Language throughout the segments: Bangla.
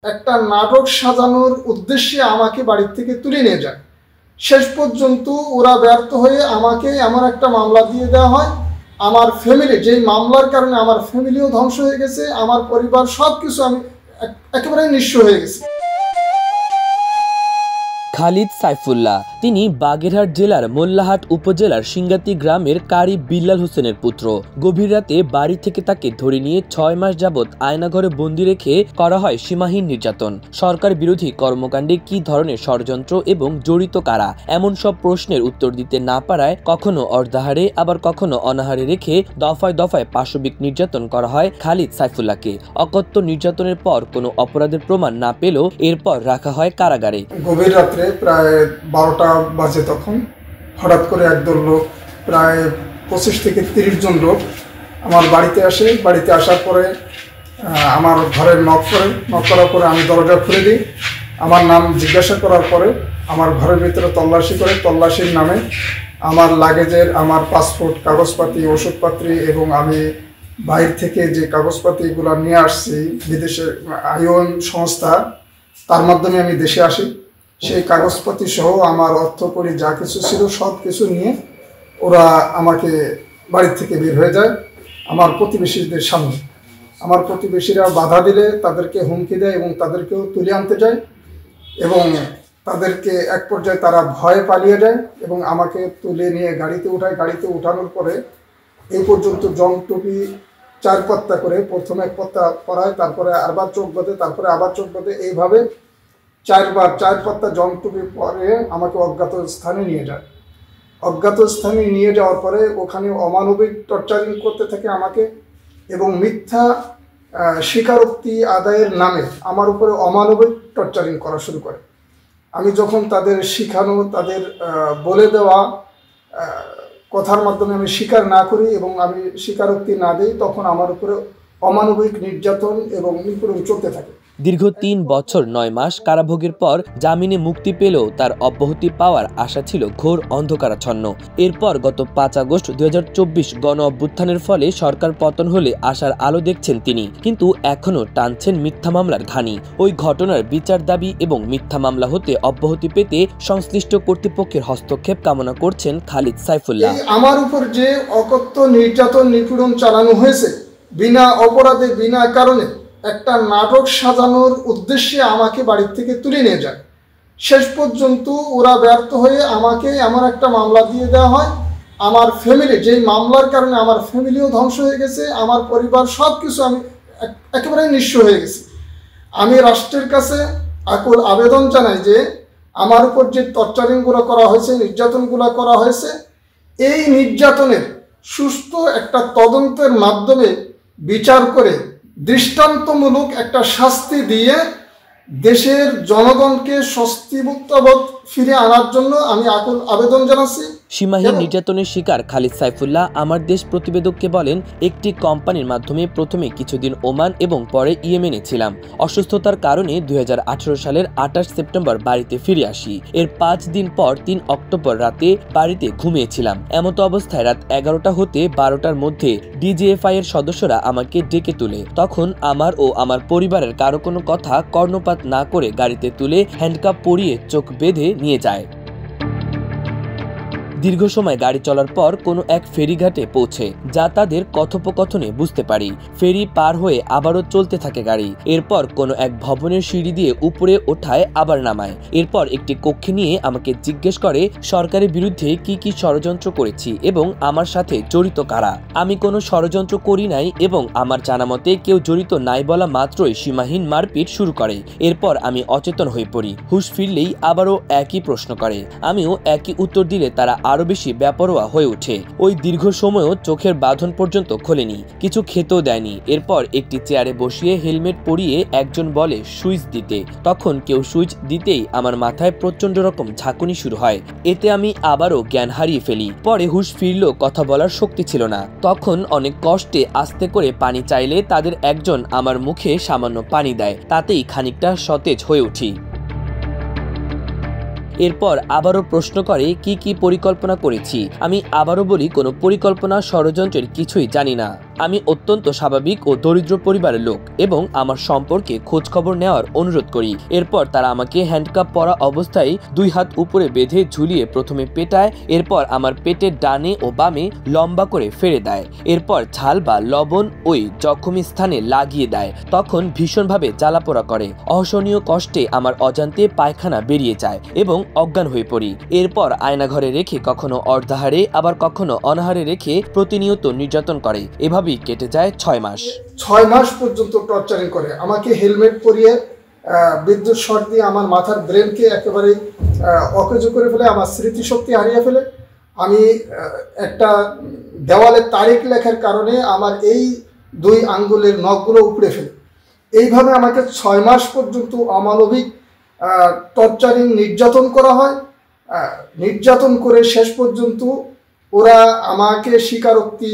একটা নাটক সাজানোর উদ্দেশ্যে আমাকে বাড়ি থেকে তুলে নিয়ে যায়। শেষ পর্যন্ত ওরা ব্যর্থ হয়ে আমাকে এমন একটা মামলা দিয়ে দেওয়া হয়। আমার ফ্যামিলি, যেই মামলার কারণে আমার ফ্যামিলিও ধ্বংস হয়ে গেছে, আমার পরিবার সব কিছু আমি একেবারে নিঃস্ব হয়ে গেছি। খালিদ সাইফুল্লাহ তিনি বাগেরহাট জেলার মোল্লাহাট উপজেলার সিঙ্গাতি গ্রামের কারি বিল্লাল হোসেনের পুত্র। গভীর রাতে বাড়ি থেকে তাকে ধরে নিয়ে 6 মাস যাবৎ আয়নাঘরে বন্দি রেখে করা হয় সীমাহীন নির্যাতন। সরকার বিরোধী কর্মকাণ্ডে কি ধরনের ষড়যন্ত্র এবং জড়িত কারা, এমন সব প্রশ্নের উত্তর দিতে না পারায় কখনো অর্ধাহারে আবার কখনো অনাহারে রেখে দফায় দফায় পাশবিক নির্যাতন করা হয় খালিদ সাইফুল্লাহকে। অকথ্য নির্যাতনের পর কোনো অপরাধের প্রমাণ না পেলেও এরপর রাখা হয় কারাগারে। গভীর রাত্রে প্রায় 12টা বাজে তখন হঠাৎ করে একদল লোক, প্রায় 25 থেকে 30 জন লোক আমার বাড়িতে আসে। বাড়িতে আসার পরে আমার ঘরের নক করার পরে আমি দরজা খুলে দিই। আমার নাম জিজ্ঞাসা করার পরে আমার ঘরের ভিতরে তল্লাশি করে, তল্লাশির নামে আমার লাগেজের, আমার পাসপোর্ট, কাগজপাতি, ওষুধপত্র এবং আমি বাইরে থেকে যে কাগজপাতিগুলো নিয়ে আসছি বিদেশের আইওএন সংস্থা, তার মাধ্যমে আমি দেশে আসি। সেই কাগজপাতি সহ আমার অর্থকড়ি যা কিছু ছিল সব কিছু নিয়ে ওরা আমাকে বাড়ি থেকে বের হয়ে যায় আমার প্রতিবেশীদের সামনে। আমার প্রতিবেশীরা বাধা দিলে তাদেরকে হুমকি দেয় এবং তাদেরকেও তুলে আনতে যায় এবং তাদেরকে এক পর্যায়ে তারা ভয়ে পালিয়ে যায় এবং আমাকে তুলে নিয়ে গাড়িতে উঠায়। গাড়িতে উঠানোর পরে এই পর্যন্ত জং টুপি 4 পাত্তা করে, প্রথমে 1 পাত্তা পরায়, তারপরে আবার চোখ বাঁধে, তারপরে আবার চোখ বাঁধে, এইভাবে 4 পাত্তা জং টুপি পরে আমাকে অজ্ঞাত স্থানে নিয়ে যায়। অজ্ঞাত স্থানে নিয়ে যাওয়ার পরে ওখানে অমানবিক টর্চারিং করতে থাকে আমাকে এবং মিথ্যা স্বীকারোক্তি আদায়ের নামে আমার উপরে অমানবিক টর্চারিং করা শুরু করে। আমি যখন তাদের শিখানো, তাদের বলে দেওয়া কথার মাধ্যমে আমি স্বীকার না করি এবং আমি স্বীকারোক্তি না দিই, তখন আমার উপরে অমানবিক নির্যাতন এবং নিপীড়ন চলতে থাকে। দীর্ঘ 3 বছর 9 মাস কারাভোগের পর জামিনে মুক্তি পেলেও তার অব্যাহতি পাওয়ার আশা ছিল ঘোর অন্ধকারাচ্ছন্ন। এরপর গত 5 আগস্ট 2024 গণ অভ্যুত্থানের ফলে সরকার পতন হলে আশার আলো দেখছেন তিনি, কিন্তু এখনও টানছেন মিথ্যা মামলার ঘানি। ওই ঘটনার বিচার দাবি এবং মিথ্যা মামলা হতে অব্যাহতি পেতে সংশ্লিষ্ট কর্তৃপক্ষের হস্তক্ষেপ কামনা করছেন খালিদ সাইফুল্লাহ। আমার উপর যে অকথ্য নির্যাতন, নিপীড়ন চালানো হয়েছে বিনা অপরাধে, বিনা কারণে, একটা নাটক সাজানোর উদ্দেশ্যে আমাকে বাড়ি থেকে তুলে নিয়ে যায়। শেষ পর্যন্ত ওরা ব্যর্থ হয়ে আমাকে এমন একটা মামলা দিয়ে দেওয়া হয়। আমার ফ্যামিলি, যেই মামলার কারণে আমার ফ্যামিলিও ধ্বংস হয়ে গেছে, আমার পরিবার সব কিছু আমি একেবারে নিঃস্ব হয়ে গেছি। আমি রাষ্ট্রের কাছে আকুল আবেদন জানাই যে আমার উপর যে টর্চারিংগুলো করা হয়েছে, নির্যাতনগুলো করা হয়েছে, এই নির্যাতনের সুস্থ একটা তদন্তের মাধ্যমে বিচার করে দৃষ্টান্তমূলক একটা শাস্তি দিয়ে দেশের জনগণকে স্বস্তিবোধ ফিরে আনার জন্য আমি আকুল আবেদন জানাচ্ছি। সীমাহীন নির্যাতনের শিকার খালিদ সাইফুল্লাহ আমার দেশ প্রতিবেদককে বলেন, একটি কোম্পানির মাধ্যমে প্রথমে কিছুদিন ওমান এবং পরে ইয়েমেনে ছিলাম। অসুস্থতার কারণে 2018 সালের 28 সেপ্টেম্বর বাড়িতে ফিরে আসি। এর 5 দিন পর 3 অক্টোবর রাতে বাড়িতে ঘুমিয়েছিলাম। এমতো অবস্থায় রাত 11টা হতে 12টার মধ্যে ডিজিএফআই এর সদস্যরা আমাকে ডেকে তুলে। তখন আমার ও আমার পরিবারের কারো কোনো কথা কর্ণপাত না করে গাড়িতে তুলে হ্যান্ডকাপ পরিয়ে চোখ বেঁধে নিয়ে যায়। দীর্ঘ সময় গাড়ি চলার পর কোনো এক ফেরিঘাটে পৌঁছে, যা তাদের কথোপকথনে বুঝতে পারি। ফেরি পার হয়ে আবারও চলতে থাকে গাড়ি। এরপর কোনো এক ভবনের সিঁড়ি দিয়ে উপরে ওঠায়, আবার নামায়। এরপর একটি কক্ষে নিয়ে আমাকে জিজ্ঞেস করে সরকারের বিরুদ্ধে কি কি ষড়যন্ত্র করেছি এবং আমার সাথে জড়িত কারা। আমি কোনো ষড়যন্ত্র করি নাই এবং আমার জানা মতে কেউ জড়িত নাই বলা মাত্রই সীমাহীন মারপিট শুরু করে। এরপর আমি অচেতন হয়ে পড়ি। হুঁশ ফিরলেই আবারও একই প্রশ্ন করে, আমিও একই উত্তর দিলে তারা আরো বেশি বেপরোয়া হয়ে ওঠে। ওই দীর্ঘ সময়ও চোখের বাঁধন পর্যন্ত খোলেনি, কিছু খেতেও দেয়নি। এরপর একটি চেয়ারে বসিয়ে হেলমেট পরিয়ে একজন বলে সুইচ দিতে। তখন কেউ সুইচ দিতেই আমার মাথায় প্রচন্ড রকম ঝাঁকুনি শুরু হয়। এতে আমি আবারও জ্ঞান হারিয়ে ফেলি। পরে হুঁশ ফিরলেও কথা বলার শক্তি ছিল না। তখন অনেক কষ্টে আস্তে করে পানি চাইলে তাদের একজন আমার মুখে সামান্য পানি দেয়, তাতেই খানিকটা সতেজ হয়ে উঠি। এরপর আবারও প্রশ্ন করে কি কি পরিকল্পনা করেছি। আমি আবারও বলি কোনো পরিকল্পনা, ষড়যন্ত্রের কিছুই জানি না। আমি অত্যন্ত স্বাভাবিক ও দরিদ্র পরিবারের লোক এবং আমার সম্পর্কে খোঁজখবর নেওয়ার অনুরোধ করি। এরপর তারা আমাকে হ্যান্ডকাপ পরা অবস্থায় 2 হাত উপরে বেঁধে ঝুলিয়ে প্রথমে পেটায়, এরপর আমার পেটের ডানে ও বামে লম্বা করে ফেড়ে দেয়। এরপর ঝাল বা লবণ ওই জখমি স্থানে লাগিয়ে দেয়। তখন ভীষণভাবে জ্বালাপোড়া করে। অসহনীয় কষ্টে আমার অজান্তে পায়খানা বেরিয়ে যায় এবং অজ্ঞান হয়ে পড়ি। এরপর আয়নাঘরে রেখে কখনো অর্ধাহারে আবার কখনো অনাহারে রেখে প্রতিনিয়ত নির্যাতন করে। এভাবেই কেটে যায় 6 মাস। 6 মাস পর্যন্ত টর্চারিং করে। আমাকে হেলমেট পরিয়ে বিদ্যুৎ শর্ট দিয়ে আমার মাথার ব্রেনকে একেবারে অকেজ করে ফেলে, আমার স্মৃতিশক্তি হারিয়ে ফেলে। আমি একটা দেওয়ালে তারিখ লেখার কারণে আমার এই 2 আঙ্গুলের নখগুলো উপড়ে ফেলে। এইভাবে আমাকে 6 মাস পর্যন্ত অমানবিক টর্চারিং নির্যাতন করা হয়। নির্যাতন করে শেষ পর্যন্ত ওরা আমাকে স্বীকারোক্তি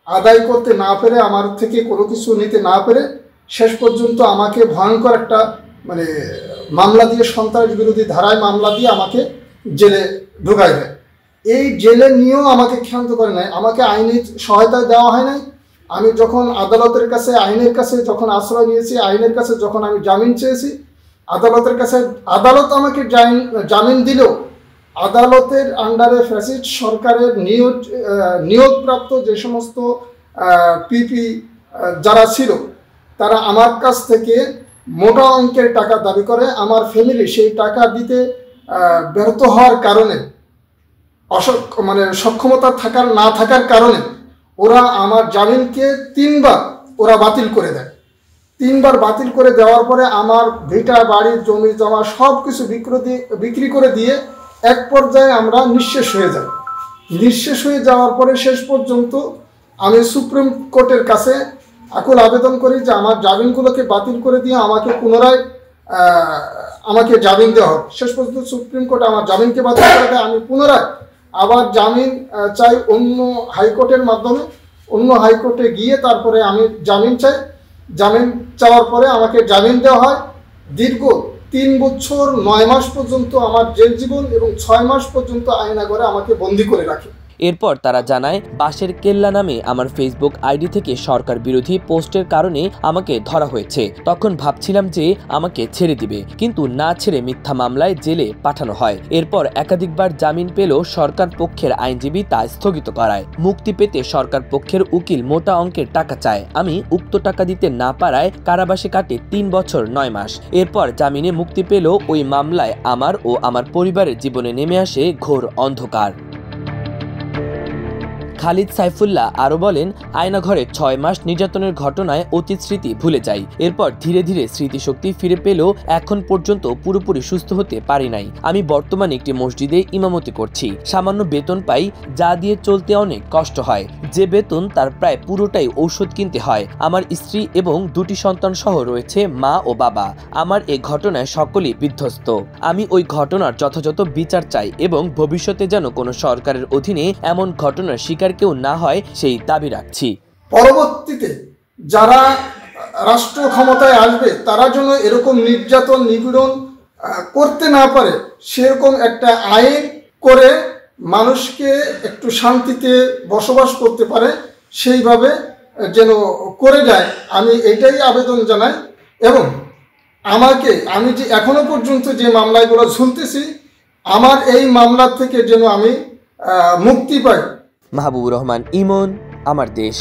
আদায় করতে না পেরে, আমার থেকে কোনো কিছু নিতে না পেরে শেষ পর্যন্ত আমাকে ভয়ঙ্কর একটা মামলা দিয়ে, সন্ত্রাস বিরোধী ধারায় মামলা দিয়ে আমাকে জেলে ঢুকাই দেয়। এই জেলে নিয়েও আমাকে ক্ষান্ত করে নাই, আমাকে আইনি সহায়তা দেওয়া হয় নাই। আমি যখন আদালতের কাছে, আইনের কাছে যখন আশ্রয় নিয়েছি, আইনের কাছে যখন আমি জামিন চেয়েছি, আদালতের কাছে আদালত আমাকে জামিন দিলেও আদালতের আন্ডারে ফ্যাসিস্ট সরকারের নিয়োগপ্রাপ্ত যে সমস্ত পিপি যারা ছিল তারা আমার কাছ থেকে মোটা অঙ্কের টাকা দাবি করে। আমার ফ্যামিলি সেই টাকা দিতে ব্যর্থ হওয়ার কারণে, সক্ষমতা না থাকার কারণে ওরা আমার জামিনকে 3 বার ওরা বাতিল করে দেয়। 3 বার বাতিল করে দেওয়ার পরে আমার ভিটা বাড়ির জমি জমা সব কিছু বিক্রি করে দিয়ে এক পর্যায়ে আমরা নিঃশেষ হয়ে যাই। নিঃশেষ হয়ে যাওয়ার পরে শেষ পর্যন্ত আমি সুপ্রিম কোর্টের কাছে আকুল আবেদন করি যে আমার জামিনগুলোকে বাতিল করে দিয়ে আমাকে পুনরায় আমাকে জামিন দেওয়া হোক। শেষ পর্যন্ত সুপ্রিম কোর্ট আমার জামিনকে বাতিল করে দেয়। আমি পুনরায় আবার জামিন চাই অন্য হাইকোর্টের মাধ্যমে। অন্য হাইকোর্টে গিয়ে তারপরে আমি জামিন চাই। জামিন চাওয়ার পরে আমাকে জামিন দেওয়া হয়। দীর্ঘ 3 বছর 9 মাস পর্যন্ত আমার জেল জীবন এবং 6 মাস পর্যন্ত আয়নাঘরে আমাকে বন্দি করে রাখে। এরপর তারা জানায় বাঁশের কেল্লা নামে আমার ফেসবুক আইডি থেকে সরকার বিরোধী পোস্টের কারণে আমাকে ধরা হয়েছে। তখন ভাবছিলাম যে আমাকে ছেড়ে দিবে, কিন্তু না ছেড়ে মিথ্যা মামলায় জেলে পাঠানো হয়। এরপর একাধিকবার জামিন পেলেও সরকার পক্ষের আইনজীবী তা স্থগিত করায়। মুক্তি পেতে সরকার পক্ষের উকিল মোটা অঙ্কের টাকা চায়। আমি উক্ত টাকা দিতে না পারায় কারাবাসে কাটে 3 বছর 9 মাস। এরপর জামিনে মুক্তি পেলেও ওই মামলায় আমার ও আমার পরিবারের জীবনে নেমে আসে ঘোর অন্ধকার। খালিদ সাইফুল্লাহ আরও বলেন, আয়নাঘরে 6 মাস নির্যাতনের ঘটনায় অতীত স্মৃতি ভুলে যাই। এরপর ধীরে ধীরে স্মৃতিশক্তি ফিরে পেলেও এখন পর্যন্ত পুরোপুরি সুস্থ হতে পারি নাই। আমি বর্তমানে একটি মসজিদে ইমামতি করছি। সামান্য বেতন পাই, যা দিয়ে চলতে অনেক কষ্ট হয়। যে বেতন তার প্রায় পুরোটাই ঔষধ কিনতে হয়। আমার স্ত্রী এবং 2টি সন্তান সহ রয়েছে মা ও বাবা। আমার এই ঘটনায় সকলেই বিধ্বস্ত। আমি ওই ঘটনার যথাযথ বিচার চাই এবং ভবিষ্যতে যেন কোনো সরকারের অধীনে এমন ঘটনার শিকার কেউ না হয় সেই দাবি রাখছি। পরবর্তীতে যারা রাষ্ট্র ক্ষমতায় আসবে তারা যেন এরকম নির্যাতন নিপীড়ন করতে না পারে সেরকম একটা আইন করে মানুষকে একটু শান্তিতে বসবাস করতে পারে, সেইভাবে যেন করে যায়, আমি এটাই আবেদন জানাই। এবং আমি যে এখনো পর্যন্ত যে মামলাগুলো ঝুলতেছি, আমার এই মামলার থেকে যেন আমি মুক্তি পাই। মাহবুবুর রহমান ইমন, আমার দেশ।